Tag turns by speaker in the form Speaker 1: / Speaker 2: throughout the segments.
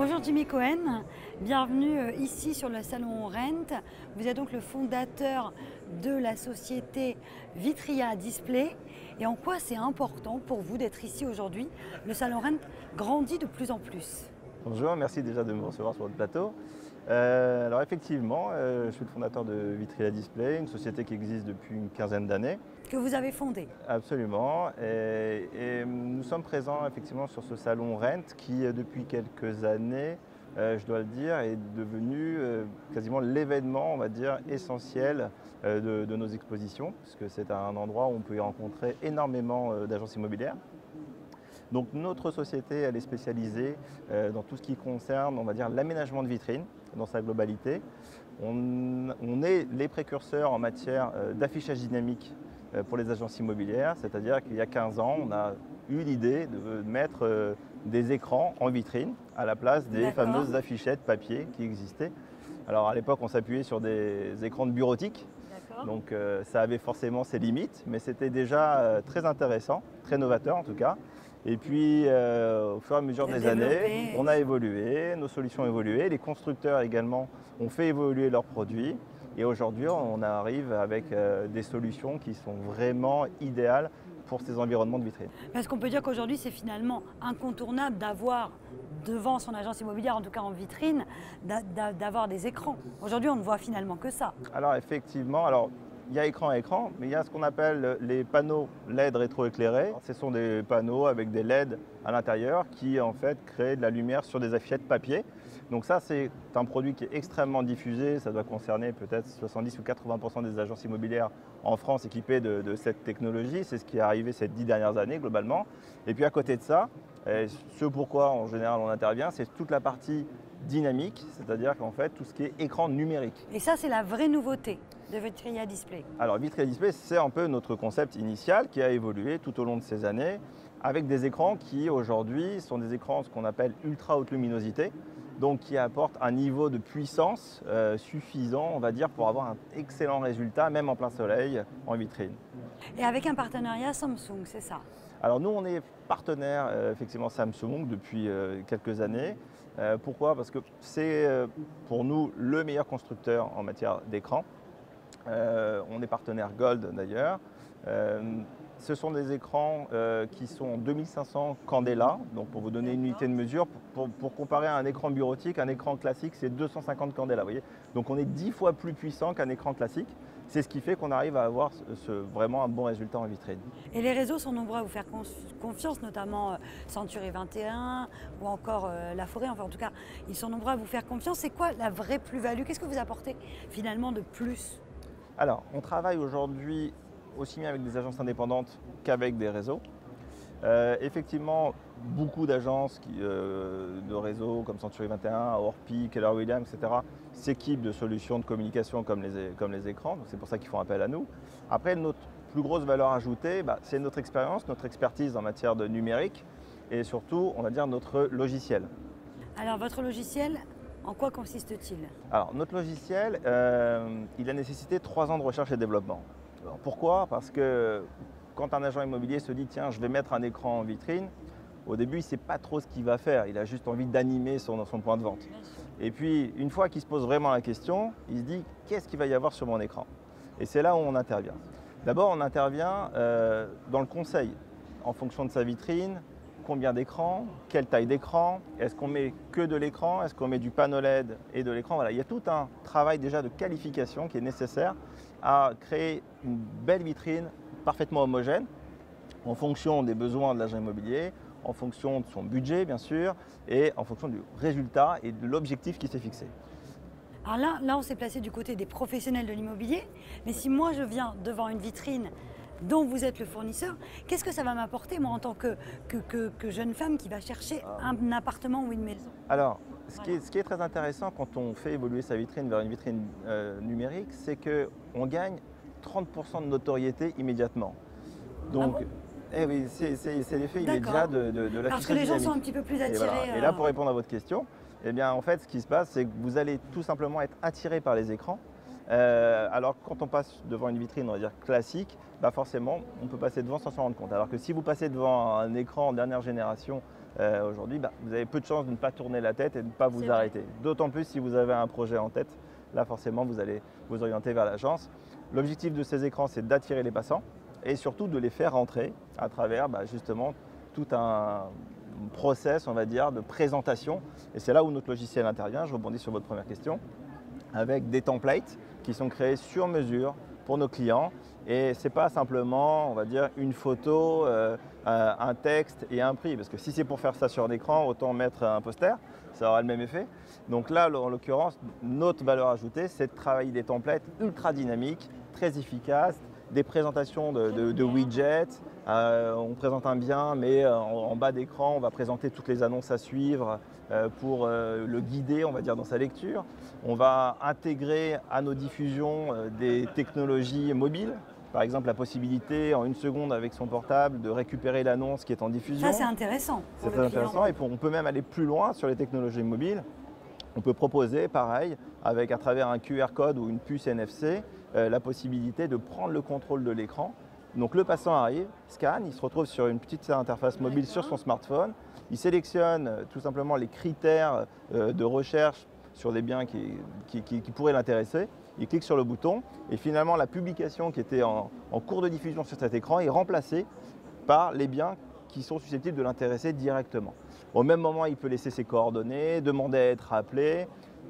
Speaker 1: Bonjour Jimmy Cohen, bienvenue ici sur le salon Rent. Vous êtes donc le fondateur de la société Vitria Display. Et en quoi c'est important pour vous d'être ici aujourd'hui? Le salon Rent grandit de plus en plus.
Speaker 2: Bonjour, merci déjà de me recevoir sur votre plateau. Alors effectivement, je suis le fondateur de Vitria Display, une société qui existe depuis une quinzaine d'années.
Speaker 1: Que vous avez fondé.
Speaker 2: Absolument. Et nous sommes présents effectivement sur ce salon Rent qui, depuis quelques années, je dois le dire, est devenu quasiment l'événement, on va dire, essentiel de nos expositions, puisque c'est un endroit où on peut y rencontrer énormément d'agences immobilières. Donc notre société, elle est spécialisée dans tout ce qui concerne, on va dire, l'aménagement de vitrines dans sa globalité. On est les précurseurs en matière d'affichage dynamique pour les agences immobilières, c'est-à-dire qu'il y a 15 ans, on a eu l'idée de mettre des écrans en vitrine à la place des fameuses affichettes papier qui existaient. Alors à l'époque, on s'appuyait sur des écrans de bureautique, donc ça avait forcément ses limites, mais c'était déjà très intéressant, très novateur en tout cas. Et puis, au fur et à mesure des années, on a évolué, nos solutions ont évolué, les constructeurs également ont fait évoluer leurs produits. Et aujourd'hui, on arrive avec des solutions qui sont vraiment idéales pour ces environnements de vitrine.
Speaker 1: Parce qu'on peut dire qu'aujourd'hui, c'est finalement incontournable d'avoir devant son agence immobilière, en tout cas en vitrine, d'avoir des écrans. Aujourd'hui, on ne voit finalement que ça.
Speaker 2: Alors effectivement, il y a écran à écran, mais il y a ce qu'on appelle les panneaux LED rétroéclairés. Ce sont des panneaux avec des LED à l'intérieur qui en fait créent de la lumière sur des affichettes papier. Donc ça, c'est un produit qui est extrêmement diffusé. Ça doit concerner peut-être 70 ou 80% des agences immobilières en France équipées de cette technologie. C'est ce qui est arrivé ces 10 dernières années globalement. Et puis à côté de ça, ce pourquoi en général on intervient, c'est toute la partie dynamique, c'est-à-dire qu'en fait tout ce qui est écran numérique.
Speaker 1: Et ça, c'est la vraie nouveauté de Vitria Display.
Speaker 2: Alors Vitria Display, c'est un peu notre concept initial qui a évolué tout au long de ces années avec des écrans qui aujourd'hui sont des écrans ce qu'on appelle ultra haute luminosité, donc qui apportent un niveau de puissance suffisant, on va dire, pour avoir un excellent résultat, même en plein soleil, en vitrine.
Speaker 1: Et avec un partenariat Samsung, c'est ça?
Speaker 2: Alors nous, on est partenaire effectivement Samsung depuis quelques années. Pourquoi? Parce que c'est pour nous le meilleur constructeur en matière d'écran. On est partenaire Gold d'ailleurs. Ce sont des écrans qui sont 2500 candela. Donc pour vous donner une unité de mesure, pour comparer à un écran bureautique, un écran classique c'est 250 candela. Vous voyez, donc on est 10 fois plus puissant qu'un écran classique. C'est ce qui fait qu'on arrive à avoir vraiment un bon résultat en vitrine.
Speaker 1: Et les réseaux sont nombreux à vous faire confiance, notamment Century 21 ou encore La Forêt. Enfin, en tout cas, ils sont nombreux à vous faire confiance. C'est quoi la vraie plus-value? Qu'est-ce que vous apportez finalement de plus?
Speaker 2: Alors, on travaille aujourd'hui aussi bien avec des agences indépendantes qu'avec des réseaux. Effectivement, beaucoup d'agences de réseaux comme Century 21, Orpi, Keller Williams, etc. s'équipent de solutions de communication comme les écrans, donc c'est pour ça qu'ils font appel à nous. Après, notre plus grosse valeur ajoutée, c'est notre expérience, notre expertise en matière de numérique et surtout, on va dire, notre logiciel.
Speaker 1: Alors, votre logiciel, en quoi consiste-t-il?
Speaker 2: Alors, notre logiciel, il a nécessité 3 ans de recherche et développement. Alors, pourquoi? Parce que quand un agent immobilier se dit « tiens, je vais mettre un écran en vitrine », au début, il ne sait pas trop ce qu'il va faire. Il a juste envie d'animer son point de vente. Et puis, une fois qu'il se pose vraiment la question, il se dit « qu'est-ce qu'il va y avoir sur mon écran ?» Et c'est là où on intervient. D'abord, on intervient dans le conseil, en fonction de sa vitrine, combien d'écrans, quelle taille d'écran, est-ce qu'on met que de l'écran, est-ce qu'on met du panneau LED et de l'écran. Voilà, il y a tout un travail déjà de qualification qui est nécessaire à créer une belle vitrine parfaitement homogène en fonction des besoins de l'agent immobilier, en fonction de son budget bien sûr et en fonction du résultat et de l'objectif qui s'est fixé.
Speaker 1: Alors là, on s'est placé du côté des professionnels de l'immobilier, mais si moi je viens devant une vitrine dont vous êtes le fournisseur, qu'est-ce que ça va m'apporter moi en tant que jeune femme qui va chercher un appartement ou une maison?
Speaker 2: Alors, ce qui est très intéressant quand on fait évoluer sa vitrine vers une vitrine numérique, c'est qu'on gagne 30% de notoriété immédiatement. Donc, oui, c'est l'effet immédiat de l'affichage
Speaker 1: parce que les gens
Speaker 2: dynamique.
Speaker 1: sont un petit peu plus attirés.
Speaker 2: Et, voilà. Et là, pour répondre à votre question, eh bien, en fait, ce qui se passe, c'est que vous allez tout simplement être attiré par les écrans Alors quand on passe devant une vitrine, on va dire classique, bah forcément on peut passer devant sans s'en rendre compte. Alors que si vous passez devant un écran en dernière génération aujourd'hui, bah, vous avez peu de chances de ne pas tourner la tête et de ne pas vous arrêter. D'autant plus si vous avez un projet en tête, là forcément vous allez vous orienter vers l'agence. L'objectif de ces écrans, c'est d'attirer les passants et surtout de les faire rentrer à travers justement tout un process, on va dire, de présentation. Et c'est là où notre logiciel intervient. Je rebondis sur votre première question, avec des templates qui sont créés sur mesure pour nos clients. Et ce n'est pas simplement, on va dire, une photo, un texte et un prix. Parce que si c'est pour faire ça sur un écran, autant mettre un poster, ça aura le même effet. Donc là, en l'occurrence, notre valeur ajoutée, c'est de travailler des templates ultra dynamiques, très efficaces, des présentations de widgets. On présente un bien, mais en bas d'écran, on va présenter toutes les annonces à suivre pour le guider, on va dire, dans sa lecture. On va intégrer à nos diffusions des technologies mobiles. Par exemple, la possibilité en 1 seconde avec son portable de récupérer l'annonce qui est en diffusion.
Speaker 1: Ça, c'est intéressant.
Speaker 2: C'est très intéressant et on peut même aller plus loin sur les technologies mobiles. On peut proposer, pareil, à travers un QR code ou une puce NFC, la possibilité de prendre le contrôle de l'écran. Donc le passant arrive, scanne, il se retrouve sur une petite interface mobile sur son smartphone. Il sélectionne tout simplement les critères de recherche sur des biens qui pourraient l'intéresser. Il clique sur le bouton et finalement la publication qui était en cours de diffusion sur cet écran est remplacée par les biens qui sont susceptibles de l'intéresser directement. Au même moment, il peut laisser ses coordonnées, demander à être appelé.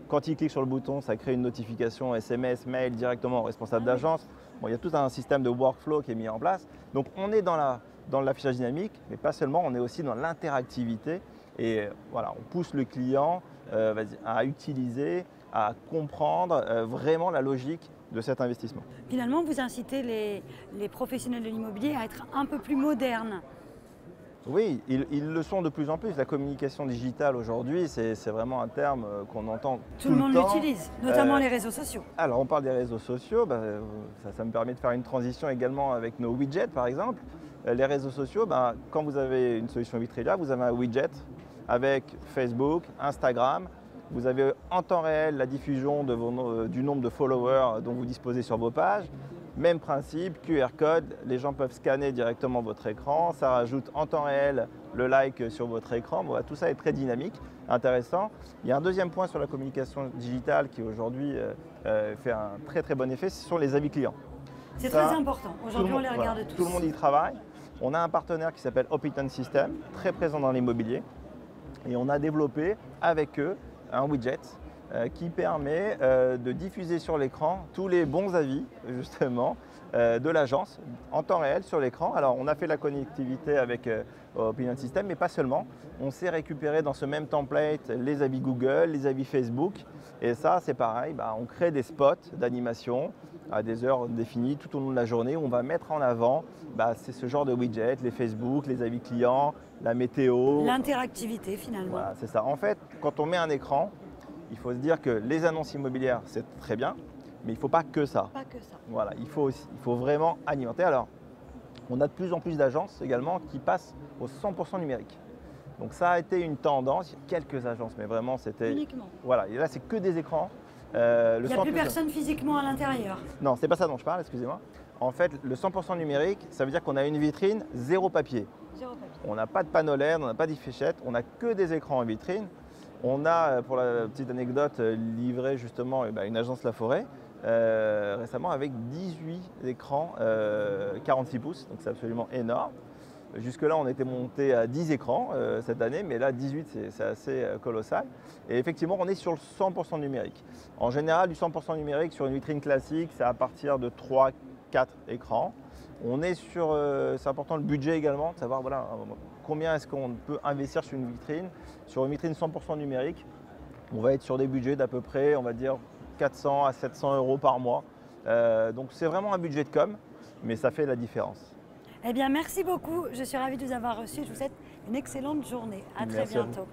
Speaker 2: Quand il clique sur le bouton, ça crée une notification SMS, mail directement au responsable d'agence. Bon, il y a tout un système de workflow qui est mis en place. Donc on est dans l'affichage dynamique, mais pas seulement, on est aussi dans l'interactivité. Et voilà, on pousse le client à utiliser, à comprendre vraiment la logique de cet investissement.
Speaker 1: Finalement, vous incitez les professionnels de l'immobilier à être un peu plus modernes.
Speaker 2: Oui, ils le sont de plus en plus. La communication digitale aujourd'hui, c'est vraiment un terme qu'on entend
Speaker 1: tout le monde l'utilise, notamment les réseaux sociaux.
Speaker 2: Alors on parle des réseaux sociaux, ça me permet de faire une transition également avec nos widgets par exemple. Les réseaux sociaux, quand vous avez une solution Vitrelia, vous avez un widget avec Facebook, Instagram. Vous avez en temps réel la diffusion du nombre de followers dont vous disposez sur vos pages. Même principe, QR code, les gens peuvent scanner directement votre écran, ça rajoute en temps réel le like sur votre écran. Bon, tout ça est très dynamique, intéressant. Il y a un deuxième point sur la communication digitale qui aujourd'hui fait un très très bon effet, ce sont les avis clients.
Speaker 1: C'est très important, aujourd'hui on les regarde tous.
Speaker 2: Tout le monde y travaille. On a un partenaire qui s'appelle Opinion System, très présent dans l'immobilier. Et on a développé avec eux un widget qui permet de diffuser sur l'écran tous les bons avis justement de l'agence en temps réel sur l'écran. Alors on a fait la connectivité avec Opinion System, mais pas seulement. On sait récupérer dans ce même template les avis Google, les avis Facebook. Et ça c'est pareil, on crée des spots d'animation à des heures définies tout au long de la journée où on va mettre en avant c'est ce genre de widget, les Facebook, les avis clients, la météo.
Speaker 1: L'interactivité finalement.
Speaker 2: Voilà, c'est ça. En fait, quand on met un écran, il faut se dire que les annonces immobilières, c'est très bien, mais il ne faut pas que ça.
Speaker 1: Pas que ça.
Speaker 2: Voilà, il faut vraiment alimenter. Alors, on a de plus en plus d'agences également qui passent au 100% numérique. Donc ça a été une tendance, il y a quelques agences, mais vraiment c'était…
Speaker 1: Uniquement.
Speaker 2: Voilà, et là c'est que des écrans.
Speaker 1: Il n'y a plus personne physiquement à l'intérieur.
Speaker 2: Non, c'est pas ça dont je parle, excusez-moi. En fait, le 100% numérique, ça veut dire qu'on a une vitrine, zéro papier.
Speaker 1: Zéro papier.
Speaker 2: On n'a pas de panneau LED, on n'a pas d'affichette, on n'a que des écrans en vitrine. On a, pour la petite anecdote, livré justement une agence La Forêt récemment avec 18 écrans 46 pouces, donc c'est absolument énorme. Jusque-là, on était monté à 10 écrans cette année, mais là, 18, c'est assez colossal. Et effectivement, on est sur le 100% numérique. En général, du 100% numérique sur une vitrine classique, c'est à partir de 3-4 écrans. On est sur, c'est important le budget également, de savoir combien est-ce qu'on peut investir sur une vitrine. Sur une vitrine 100% numérique, on va être sur des budgets d'à peu près, on va dire, 400 à 700 € par mois. Donc c'est vraiment un budget de com, mais ça fait la différence.
Speaker 1: Eh bien, merci beaucoup. Je suis ravie de vous avoir reçu. Je vous souhaite une excellente journée. À très bientôt.